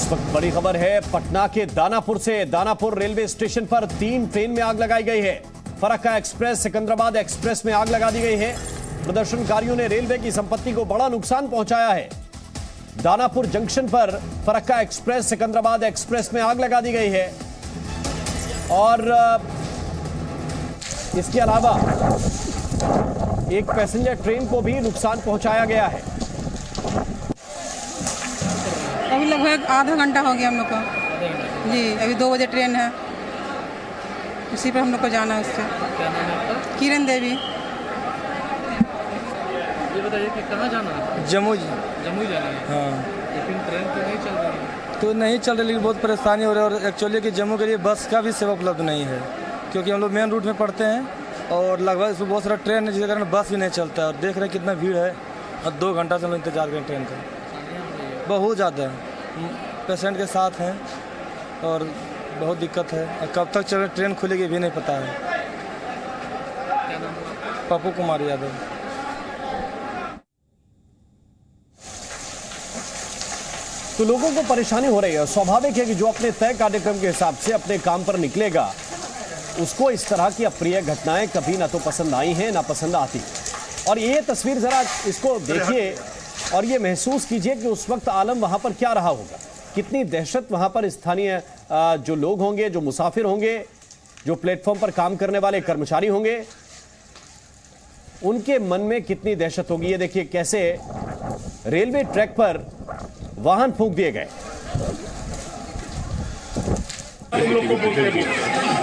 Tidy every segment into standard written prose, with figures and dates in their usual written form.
इस वक्त बड़ी खबर है पटना के दानापुर से। दानापुर रेलवे स्टेशन पर 3 ट्रेन में आग लगाई गई है। फरक्का एक्सप्रेस, सिकंदराबाद एक्सप्रेस में आग लगा दी गई है। प्रदर्शनकारियों ने रेलवे की संपत्ति को बड़ा नुकसान पहुंचाया है। दानापुर जंक्शन पर फरक्का एक्सप्रेस, सिकंदराबाद एक्सप्रेस में आग लगा दी गई है और इसके अलावा एक पैसेंजर ट्रेन को भी नुकसान पहुंचाया गया है। अभी लगभग आधा घंटा हो गया हम लोग को जी। अभी 2 बजे ट्रेन है, उसी पर हम लोग को जाना है। उससे क्या नाम है आपका? किरण देवी। ये बताइए कि कहाँ जाना है? जम्मू जम्मू जाना है। हाँ, लेकिन ट्रेन तो नहीं चल रही है। तो नहीं चल रही, लेकिन बहुत परेशानी हो रही है। और एक्चुअली कि जम्मू के लिए बस का भी सेवा उपलब्ध नहीं है, क्योंकि हम लोग मेन रूट में पड़ते हैं और लगभग इसमें बहुत सारा ट्रेन है, जिसके कारण बस भी नहीं चलता है। और देख रहे हैं कितना भीड़ है और 2 घंटा से हम लोग इंतजार करें ट्रेन का। बहुत ज़्यादा पेशेंट के साथ हैं और बहुत दिक्कत है। और कब तक चल ट्रेन खुलेगी भी नहीं पता है। क्या नाम है? पप्पू कुमार यादव। तो लोगों को परेशानी हो रही है। स्वाभाविक है कि जो अपने तय कार्यक्रम के हिसाब से अपने काम पर निकलेगा, उसको इस तरह की अप्रिय घटनाएं कभी ना तो पसंद आई हैं ना पसंद आती। और ये तस्वीर जरा इसको देखिए और ये महसूस कीजिए कि उस वक्त आलम वहां पर क्या रहा होगा। कितनी दहशत वहां पर स्थानीय जो लोग होंगे, जो मुसाफिर होंगे, जो प्लेटफॉर्म पर काम करने वाले कर्मचारी होंगे, उनके मन में कितनी दहशत होगी। ये देखिए कैसे रेलवे ट्रैक पर वाहन फूंक दिए गए।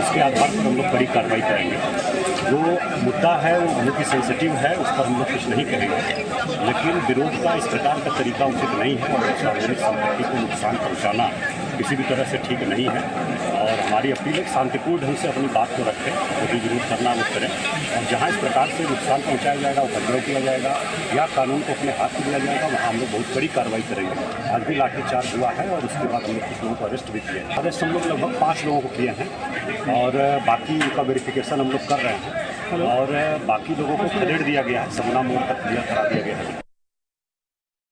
उसके आधार पर हम लोग बड़ी कार्रवाई करेंगे। जो मुद्दा है वो बहुत ही सेंसिटिव है, उस पर हम लोग कुछ नहीं कहेंगे, लेकिन विरोध का इस प्रकार का तरीका उचित नहीं है और सार्वजनिक संपत्ति को नुकसान पहुंचाना किसी भी तरह से ठीक नहीं है। और हमारी अपील है शांतिपूर्ण ढंग से अपनी बात को रखें, जो भी विरोध करना वो करें। और जहाँ इस प्रकार से नुकसान पहुँचाया जाएगा, उपद्रव किया जाएगा या कानून को अपने हाथ में लिया जाएगा, वहाँ हम लोग बहुत बड़ी कार्रवाई करेंगे। आज भी लाठीचार्ज हुआ है और उसके बाद हम लोग कुछ लोगों को अरेस्ट भी किए। अरेस्ट हम लोग लगभग 5 लोगों को किए हैं और बाकी उनका वेरिफिकेशन हम लोग कर रहे हैं और बाकी लोगों को खदेड़ दिया गया है, समना मोड़ तक क्लियर करा दिया गया है।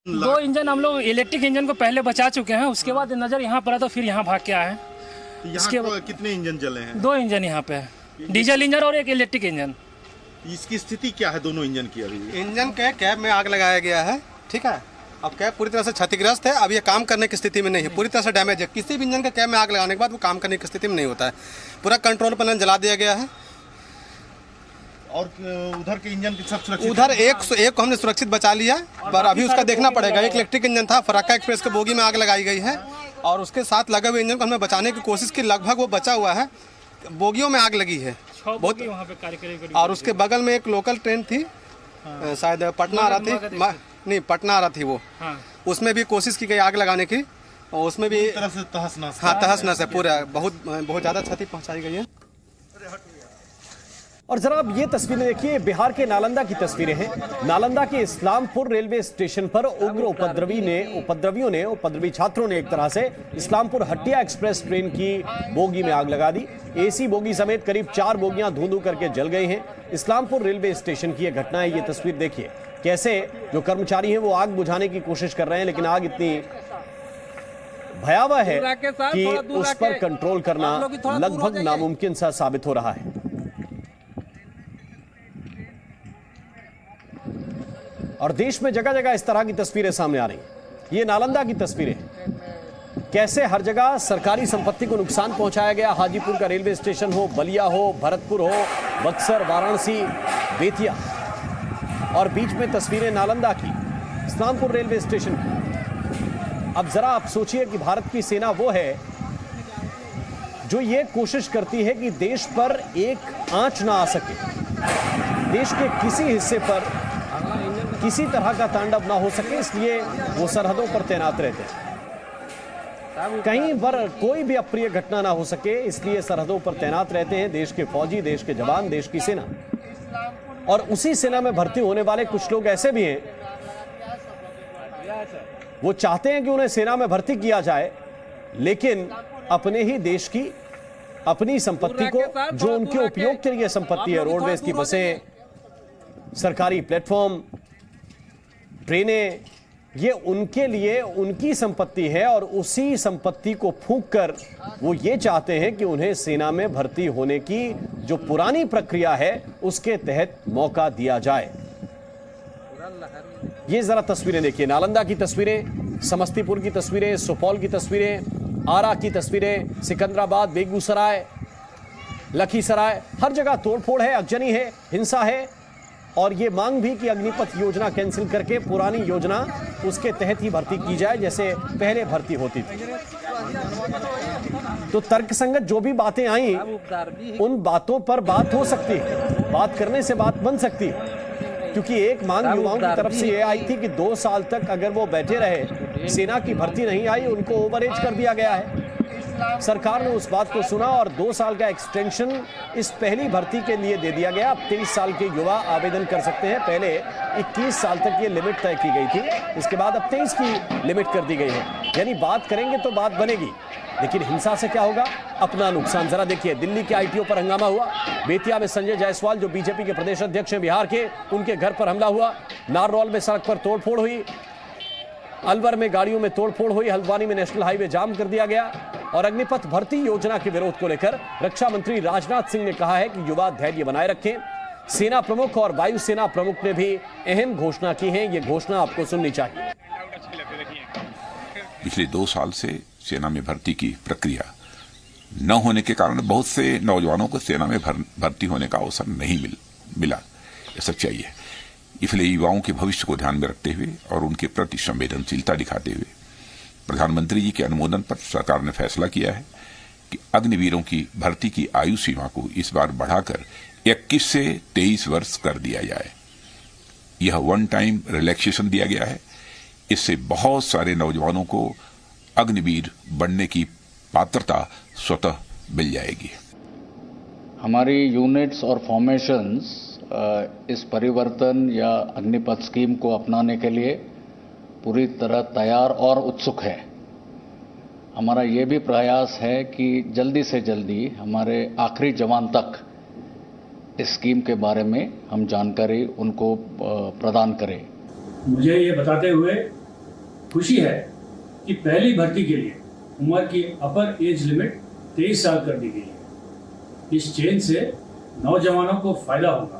2 इंजन हम लोग इलेक्ट्रिक इंजन को पहले बचा चुके हैं, उसके बाद नज़र यहाँ पड़ा तो फिर यहाँ भाग के आए हैं। इसके बाद कितने इंजन जले हैं? 2 इंजन यहाँ पे है, डीजल इंजन और एक इलेक्ट्रिक इंजन। इसकी स्थिति क्या है दोनों इंजन की? अभी इंजन के कैब में आग लगाया गया है, ठीक है। अब कैब पूरी तरह से क्षतिग्रस्त है, अब ये काम करने की स्थिति में नहीं है, पूरी तरह से डैमेज है। किसी भी इंजन के कैब में आग लगाने के बाद वो काम करने की स्थिति में नहीं होता है। पूरा कंट्रोल पैनल जला दिया गया है। और उधर के इंजन की सब सुरक्षित? उधर एक को हमने सुरक्षित बचा लिया, पर अभी उसका देखना पड़ेगा। एक इलेक्ट्रिक इंजन था, फरक्का एक्सप्रेस के बोगी में आग लगाई गई है और उसके साथ लगे हुए इंजन को हमने बचाने की कोशिश की, लगभग वो बचा हुआ है। बोगियों में आग लगी है बहुत। वहाँ पे कार्य और उसके बगल में एक लोकल ट्रेन थी, शायद पटना आ रहा थी, नहीं पटना आ रहा थी वो, उसमें भी कोशिश की गई आग लगाने की और उसमें भी तरह से तहस नहस। हाँ, तहस नहस है पूरा, बहुत ज़्यादा क्षति पहुंचाई गई है। और जरा अब ये तस्वीरें देखिए, बिहार के नालंदा की तस्वीरें हैं। नालंदा के इस्लामपुर रेलवे स्टेशन पर उग्र उपद्रवी छात्रों ने एक तरह से इस्लामपुर हटिया एक्सप्रेस ट्रेन की बोगी में आग लगा दी। एसी बोगी समेत करीब 4 बोगियां धुंधु करके जल गई हैं। इस्लामपुर रेलवे स्टेशन की यह घटना है। ये तस्वीर देखिए कैसे जो कर्मचारी हैं वो आग बुझाने की कोशिश कर रहे हैं, लेकिन आग इतनी भयावह है कि उस पर कंट्रोल करना लगभग नामुमकिन सा साबित हो रहा है। और देश में जगह जगह इस तरह की तस्वीरें सामने आ रही हैं। ये नालंदा की तस्वीरें, कैसे हर जगह सरकारी संपत्ति को नुकसान पहुंचाया गया। हाजीपुर का रेलवे स्टेशन हो, बलिया हो, भरतपुर हो, बक्सर, वाराणसी, बेतिया, और बीच में तस्वीरें नालंदा की, इस्लामपुर रेलवे स्टेशन की। अब जरा आप सोचिए कि भारत की सेना वो है जो ये कोशिश करती है कि देश पर एक आंच ना आ सके, देश के किसी हिस्से पर किसी तरह का तांडव ना हो सके, इसलिए वो सरहदों पर तैनात रहते हैं। कहीं पर कोई भी अप्रिय घटना ना हो सके, इसलिए सरहदों पर तैनात रहते हैं देश के फौजी, देश के जवान, देश की सेना। और उसी सेना में भर्ती होने वाले कुछ लोग ऐसे भी हैं, वो चाहते हैं कि उन्हें सेना में भर्ती किया जाए, लेकिन अपने ही देश की अपनी संपत्ति को, जो उनके उपयोग के लिए संपत्ति है, रोडवेज की बसें, सरकारी प्लेटफॉर्म, ट्रेनें, ये उनके लिए उनकी संपत्ति है और उसी संपत्ति को फूंक कर वो ये चाहते हैं कि उन्हें सेना में भर्ती होने की जो पुरानी प्रक्रिया है उसके तहत मौका दिया जाए। ये जरा तस्वीरें देखिए, नालंदा की तस्वीरें, समस्तीपुर की तस्वीरें, सुपौल की तस्वीरें, आरा की तस्वीरें, सिकंदराबाद, बेगूसराय, लखीसराय, हर जगह तोड़फोड़ है, अगजनी है, हिंसा है और ये मांग भी कि अग्निपथ योजना कैंसिल करके पुरानी योजना उसके तहत ही भर्ती की जाए जैसे पहले भर्ती होती थी। तो तर्कसंगत जो भी बातें आई उन बातों पर बात हो सकती है, बात करने से बात बन सकती है, क्योंकि एक मांग युवाओं की तरफ से ये आई थी कि 2 साल तक अगर वो बैठे रहे, सेना की भर्ती नहीं आई, उनको ओवरएज कर दिया गया है। सरकार ने उस बात को सुना और 2 साल का एक्सटेंशन इस पहली भर्ती के लिए दे दिया गया। अब 23 साल के युवा आवेदन कर सकते हैं, पहले 21 साल तक ये लिमिट तय की गई थी, इसके बाद अब 23 की लिमिट कर दी गई है। यानी बात करेंगे तो बात बनेगी, लेकिन हिंसा से क्या होगा? अपना नुकसान। जरा देखिए, दिल्ली के आईटीओ पर हंगामा हुआ, बेतिया में संजय जायसवाल जो बीजेपी के प्रदेश अध्यक्ष हैं बिहार के, उनके घर पर हमला हुआ, नारनौल में सड़क पर तोड़फोड़ हुई, अलवर में गाड़ियों में तोड़फोड़ हुई, हल्द्वानी में नेशनल हाईवे जाम कर दिया गया और अग्निपथ भर्ती योजना के विरोध को लेकर रक्षा मंत्री राजनाथ सिंह ने कहा है कि युवा धैर्य बनाए रखें। सेना प्रमुख और वायुसेना प्रमुख ने भी अहम घोषणा की है, ये घोषणा आपको सुननी चाहिए। पिछले 2 साल से सेना में भर्ती की प्रक्रिया न होने के कारण बहुत से नौजवानों को सेना में भर्ती होने का अवसर नहीं मिला, ये सच्चाई है। इसलिए युवाओं के भविष्य को ध्यान में रखते हुए और उनके प्रति संवेदनशीलता दिखाते हुए प्रधानमंत्री जी के अनुमोदन पर सरकार ने फैसला किया है कि अग्निवीरों की भर्ती की आयु सीमा को इस बार बढ़ाकर 21 से 23 वर्ष कर दिया जाए। यह वन टाइम रिलैक्सेशन दिया गया है। इससे बहुत सारे नौजवानों को अग्निवीर बनने की पात्रता स्वतः मिल जाएगी। हमारी यूनिट्स और फॉर्मेशंस इस परिवर्तन या अग्निपथ स्कीम को अपनाने के लिए पूरी तरह तैयार और उत्सुक है। हमारा ये भी प्रयास है कि जल्दी से जल्दी हमारे आखिरी जवान तक इस स्कीम के बारे में हम जानकारी उनको प्रदान करें। मुझे ये बताते हुए खुशी है कि पहली भर्ती के लिए उम्र की अपर एज लिमिट 23 साल कर दी गई है। इस चेंज से नौजवानों को फायदा होगा।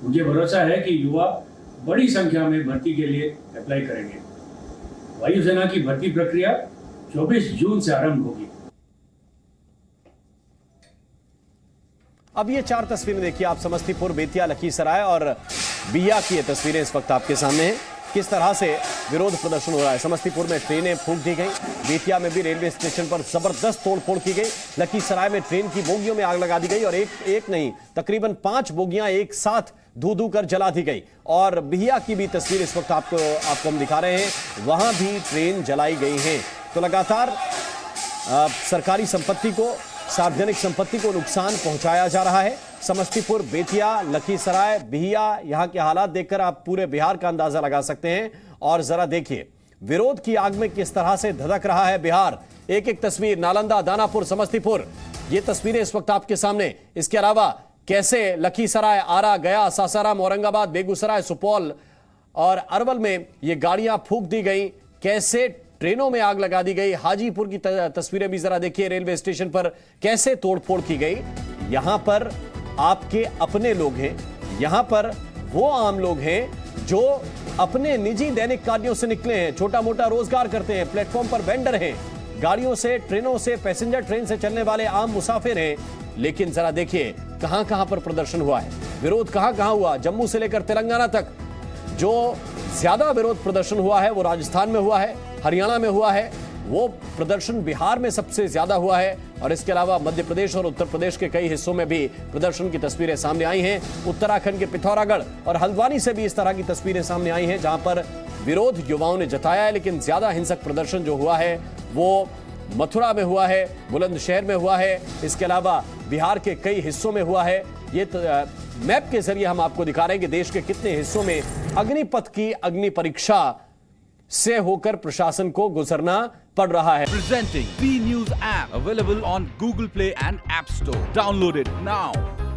मुझे भरोसा है कि युवा बड़ी संख्या में भर्ती के लिए अप्लाई करेंगे। वायुसेना की भर्ती प्रक्रिया 24 जून से आरंभ होगी। अब ये 4 तस्वीरें देखिए आप, समस्तीपुर, बेतिया, लखीसराय और बिया की ये तस्वीरें इस वक्त आपके सामने हैं। किस तरह से विरोध प्रदर्शन हो रहा है। समस्तीपुर में ट्रेनें फूंक दी गई, बेतिया में भी रेलवे स्टेशन पर जबरदस्त तोड़फोड़ की गई, लखीसराय में ट्रेन की बोगियों में आग लगा दी गई और एक नहीं तकरीबन 5 बोगियां एक साथ धू कर जला दी गई। और बिहिया की भी तस्वीर इस वक्त आपको हम दिखा रहे हैं, वहां भी ट्रेन जलाई गई है। तो लगातार सरकारी संपत्ति को, सार्वजनिक संपत्ति को नुकसान पहुंचाया जा रहा है। समस्तीपुर, बेतिया, लखीसराय, बिहिया, यहां के हालात देखकर आप पूरे बिहार का अंदाजा लगा सकते हैं। और जरा देखिए विरोध की आग में किस तरह से धधक रहा है बिहार। एक एक तस्वीर, नालंदा, दानापुर, समस्तीपुर, ये तस्वीरें इस वक्त आपके सामने। इसके अलावा कैसे लखीसराय, आरा, गया, सासाराम, औरंगाबाद, बेगूसराय, सुपौल और अरवल में ये गाड़ियां फूंक दी गई, कैसे ट्रेनों में आग लगा दी गई। हाजीपुर की तस्वीरें भी जरा देखिए, रेलवे स्टेशन पर कैसे तोड़फोड़ की गई। यहां पर आपके अपने लोग हैं, यहां पर वो आम लोग हैं जो अपने निजी दैनिक कार्यों से निकले हैं, छोटा मोटा रोजगार करते हैं, प्लेटफॉर्म पर वेंडर हैं, गाड़ियों से, ट्रेनों से, पैसेंजर ट्रेन से चलने वाले आम मुसाफिर हैं। लेकिन जरा देखिए कहां कहां पर प्रदर्शन हुआ है, विरोध कहां कहां हुआ। जम्मू से लेकर तेलंगाना तक जो ज्यादा विरोध प्रदर्शन हुआ है वो राजस्थान में हुआ है, हरियाणा में हुआ है, वो प्रदर्शन बिहार में सबसे ज्यादा हुआ है। और इसके अलावा मध्य प्रदेश और उत्तर प्रदेश के कई हिस्सों में भी प्रदर्शन की तस्वीरें सामने आई हैं। उत्तराखंड के पिथौरागढ़ और हल्द्वानी से भी इस तरह की तस्वीरें सामने आई हैं जहां पर विरोध युवाओं ने जताया है। लेकिन ज्यादा हिंसक प्रदर्शन जो हुआ है वो मथुरा में हुआ है, बुलंदशहर में हुआ है, इसके अलावा बिहार के कई हिस्सों में हुआ है। ये मैप के जरिए हम आपको दिखा रहे हैं कि देश के कितने हिस्सों में अग्निपथ की अग्नि परीक्षा से होकर प्रशासन को गुजरना पड़ रहा है। Presenting B News app available on Google Play and App Store. Download it now.